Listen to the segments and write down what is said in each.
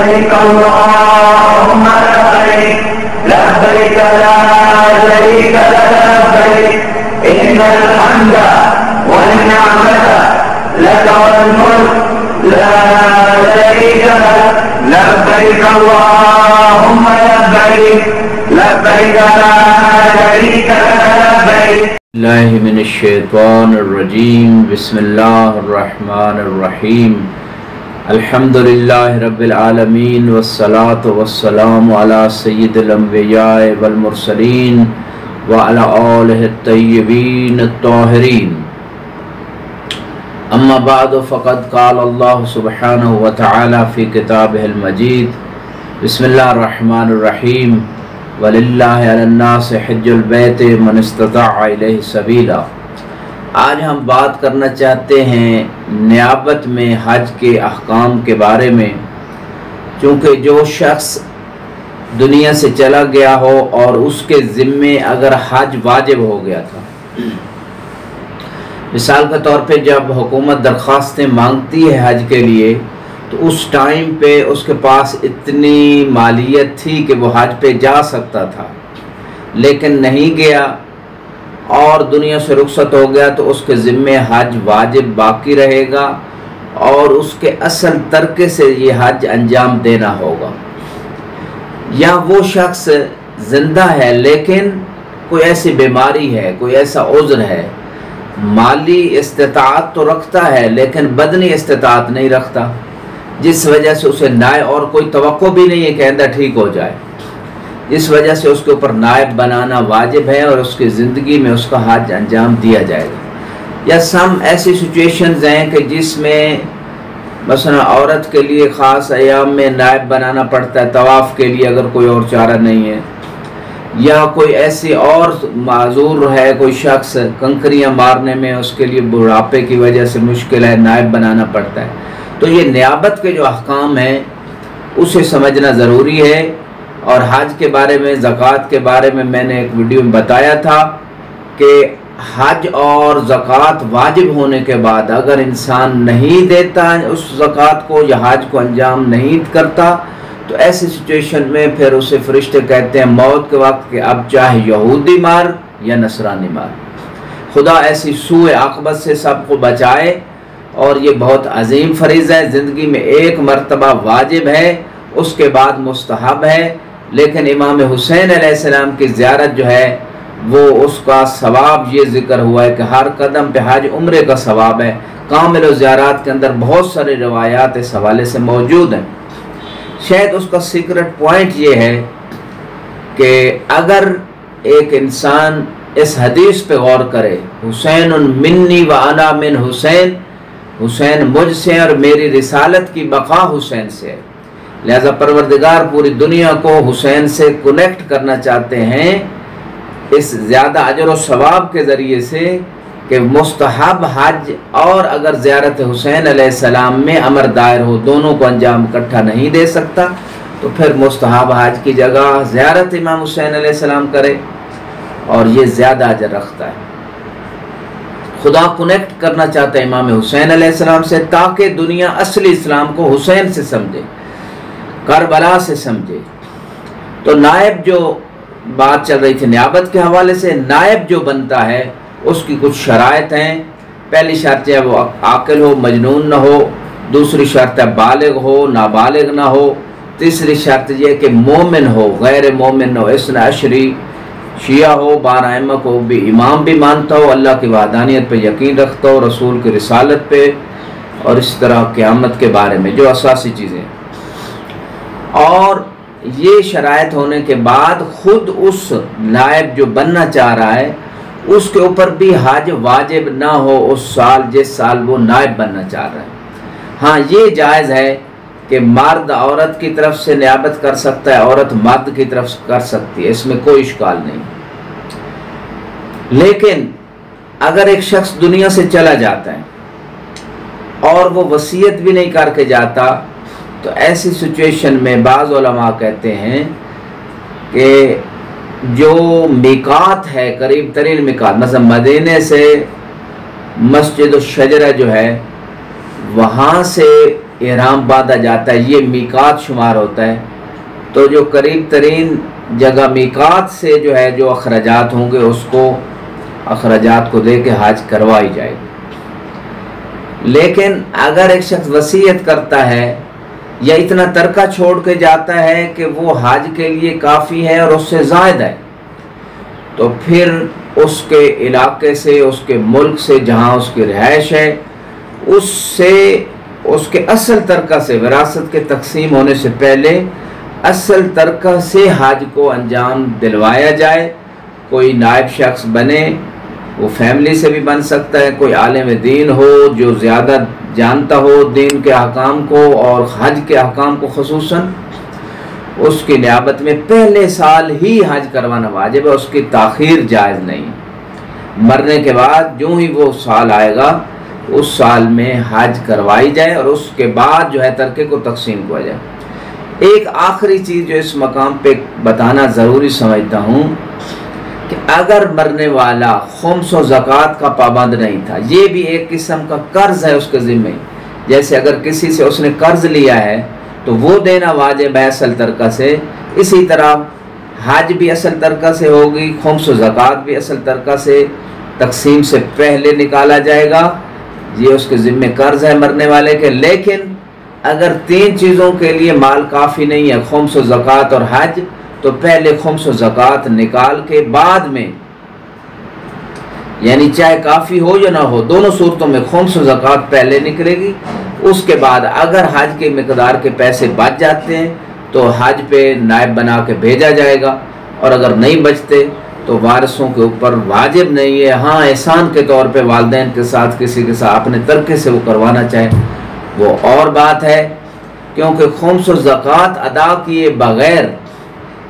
لبيك اللهم لبيك لبيك لا شريك لك لبيك إن الحمد والنعمة لك والملك لا شريك لك لبيك اللهم لبيك لبيك لا شريك لك لبيك. اللہ من الشیطان الرجیم بسم اللہ الرحمن الرحیم الحمدللہ رب العالمین والصلاة والسلام علی سید الانبیاء والمرسلین وعلی آلہ الطیبین الطاہرین اما بعد فقد قال اللہ سبحانہ وتعالی فی کتابہ المجید بسم اللہ الرحمن الرحیم وَلِلَّهِ عَلَى النَّاسِ حِجُّ الْبَيْتِ مَنِ اسْتَطَاعَ إِلَيْهِ سَبِيلًا۔ آج ہم بات کرنا چاہتے ہیں نیابت میں حج کے احکام کے بارے میں، چونکہ جو شخص دنیا سے چلا گیا ہو اور اس کے ذمے اگر حج واجب ہو گیا تھا، مثال کے طور پہ جب حکومت درخواستیں مانگتی ہے حج کے لیے تو اس ٹائم پہ اس کے پاس اتنی مالیت تھی کہ وہ حج پہ جا سکتا تھا، لیکن نہیں گیا اور دنیا سے رخصت ہو گیا تو اس کے ذمے حج واجب باقی رہے گا اور اس کے اصل طریقے سے یہ حج انجام دینا ہوگا۔ یا وہ شخص زندہ ہے لیکن کوئی ایسی بیماری ہے، کوئی ایسا عذر ہے، مالی استطاعت تو رکھتا ہے لیکن بدنی استطاعت نہیں رکھتا، جس وجہ سے اسے نائب اور کوئی توقع بھی نہیں ہے کہ آئندہ ٹھیک ہو جائے، جس وجہ سے اس کے اوپر نائب بنانا واجب ہے اور اس کی زندگی میں اس کا حج انجام دیا جائے گا۔ یا سم ایسی سچویشنز ہیں کہ جس میں مثلا عورت کے لیے خاص ایام میں نائب بنانا پڑتا ہے طواف کے لیے اگر کوئی اور چارہ نہیں ہے، یا کوئی ایسی اور معذور ہے کوئی شخص کنکریاں مارنے میں اس کے لیے بڑھاپے کی وجہ سے مشکل ہے، نائب بنانا پڑتا ہے۔ تو یہ نیابت کے جو احکام ہیں اسے سمجھنا ضروری ہے۔ اور حج کے بارے میں، زکوٰۃ کے بارے میں میں نے ایک ویڈیو میں بتایا تھا کہ حج اور زکوٰۃ واجب ہونے کے بعد اگر انسان نہیں دیتا اس زکوٰۃ کو یا حج کو انجام نہیں کرتا تو ایسی سچویشن میں پھر اسے فرشتے کہتے ہیں موت کے وقت کہ اب چاہے یہودی مار یا نصرانی مار۔ خدا ایسی سوء عاقبت سے سب کو بچائے، اور یہ بہت عظیم فریضہ ہے، زندگی میں ایک مرتبہ واجب ہے، اس کے بعد مستحب ہے، لیکن امام حسین علیہ السلام کی زیارت جو ہے وہ اس کا ثواب یہ ذکر ہوا ہے کہ ہر قدم پہ حج عمرے کا ثواب ہے۔ کامل و زیارات کے اندر بہت سارے روایات اس حوالے سے موجود ہیں۔ شاید اس کا سیکرٹ پوائنٹ یہ ہے کہ اگر ایک انسان اس حدیث پہ غور کرے، حسین منی و انا من حسین، حسین مجھ سے اور میری رسالت کی بقا حسین سے، لہذا پروردگار پوری دنیا کو حسین سے کنیکٹ کرنا چاہتے ہیں اس زیادہ اجر و ثواب کے ذریعے سے کہ مستحب حج اور اگر زیارت حسین علیہ السلام میں امر دائر ہو، دونوں کو انجام اکٹھا نہیں دے سکتا تو پھر مستحب حج کی جگہ زیارت امام حسین علیہ السلام کرے اور یہ زیادہ اجر رکھتا ہے۔ خدا کنیکٹ کرنا چاہتا ہے امام حسین علیہ السلام سے تاکہ دنیا اصلی اسلام کو حسین سے سمجھے، کربلا سے سمجھے۔ تو نائب جو بات چل رہی تھی نیابت کے حوالے سے، نائب جو بنتا ہے اس کی کچھ شرائط ہیں۔ پہلی شرط ہے وہ عاقل ہو، مجنون نہ ہو، دوسری شرط ہے بالغ ہو، نابالغ نہ ہو، تیسری شرط یہ کہ مومن ہو، غیر مومن نہ ہو، اثنا عشری شیعہ ہو، 12 ائمہ کو بھی امام بھی مانتا ہو، اللہ کی وحدانیت پہ یقین رکھتا ہو، رسول کی رسالت پہ، اور اس طرح قیامت کے بارے میں جو اساسی چیزیں ہیں۔ اور یہ شرائط ہونے کے بعد خود اس نائب جو بننا چاہ رہا ہے اس کے اوپر بھی حج واجب نہ ہو اس سال جس سال وہ نائب بننا چاہ رہا ہے۔ ہاں یہ جائز ہے کہ مرد عورت کی طرف سے نیابت کر سکتا ہے، عورت مرد کی طرف سے کر سکتی ہے، اس میں کوئی اشکال نہیں۔ لیکن اگر ایک شخص دنیا سے چلا جاتا ہے اور وہ وصیت بھی نہیں کر کے جاتا تو ایسی سچویشن میں بعض علماء کہتے ہیں کہ جو میقات ہے، قریب ترین میقات، مثلا مدینے سے مسجد الشجرہ جو ہے وہاں سے احرام باندھا جاتا ہے، یہ میقات شمار ہوتا ہے۔ تو جو قریب ترین جگہ میقات سے جو ہے جو اخراجات ہوں گے اس کو اخراجات کو دے کے حج کروائی جائے گی۔ لیکن اگر ایک شخص وصیت کرتا ہے یا اتنا ترکہ چھوڑ کے جاتا ہے کہ وہ حج کے لیے کافی ہے اور اس سے زائد ہے، تو پھر اس کے علاقے سے، اس کے ملک سے جہاں اس کی رہائش ہے، اس سے اس کے اصل ترکہ سے، وراثت کے تقسیم ہونے سے پہلے اصل ترکہ سے حج کو انجام دلوایا جائے۔ کوئی نائب شخص بنے، وہ فیملی سے بھی بن سکتا ہے، کوئی عالم دین ہو جو زیادہ جانتا ہو دین کے احکام کو اور حج کے احکام کو خصوصاً، اس کی نیابت میں پہلے سال ہی حج کروانا واجب ہے، اس کی تاخیر جائز نہیں۔ مرنے کے بعد جو ہی وہ سال آئے گا اس سال میں حج کروائی جائے اور اس کے بعد جو ہے ترکے کو تقسیم کیا جائے۔ ایک آخری چیز جو اس مقام پہ بتانا ضروری سمجھتا ہوں کہ اگر مرنے والا خمس و زکوٰۃ کا پابند نہیں تھا، یہ بھی ایک قسم کا قرض ہے اس کے ذمہ، جیسے اگر کسی سے اس نے قرض لیا ہے تو وہ دینا واجب ہے اصل ترکہ سے، اسی طرح حج بھی اصل ترکہ سے ہوگی، خمس و زکوٰۃ بھی اصل ترکہ سے تقسیم سے پہلے نکالا جائے گا، یہ اس کے ذمہ قرض ہے مرنے والے کے۔ لیکن اگر تین چیزوں کے لیے مال کافی نہیں ہے، خمس و زکوٰۃ اور حج، تو پہلے خمس و زکوٰۃ نکال کے بعد میں، یعنی چاہے کافی ہو یا نہ ہو، دونوں صورتوں میں خمس و زکوٰۃ پہلے نکلے گی، اس کے بعد اگر حج کے مقدار کے پیسے بچ جاتے ہیں تو حج پہ نائب بنا کے بھیجا جائے گا، اور اگر نہیں بچتے تو وارثوں کے اوپر واجب نہیں ہے۔ ہاں احسان کے طور پہ والدین کے ساتھ کسی کے ساتھ اپنے ترکے سے وہ کروانا چاہے وہ اور بات ہے، کیونکہ خمس و زکوٰۃ ادا کیے بغیر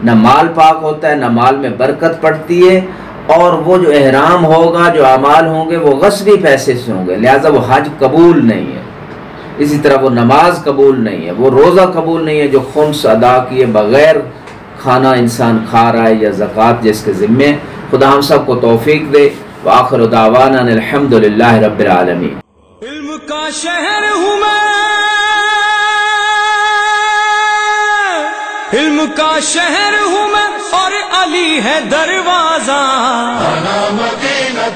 نہ مال پاک ہوتا ہے، نہ مال میں برکت پڑتی ہے، اور وہ جو احرام ہوگا، جو اعمال ہوں گے وہ غصبی پیسے سے ہوں گے، لہٰذا وہ حج قبول نہیں ہے۔ اسی طرح وہ نماز قبول نہیں ہے، وہ روزہ قبول نہیں ہے جو خمس ادا کیے بغیر کھانا انسان کھا رہا ہے یا زکوٰۃ جس کے ذمے۔ خدا ہم سب کو توفیق دے۔ وآخر دعوانا الحمدللہ رب العالمین۔ علم کا شہر ہوں میں، علم کا شہر ہوں میں، اور علی ہے دروازہ، مدینہ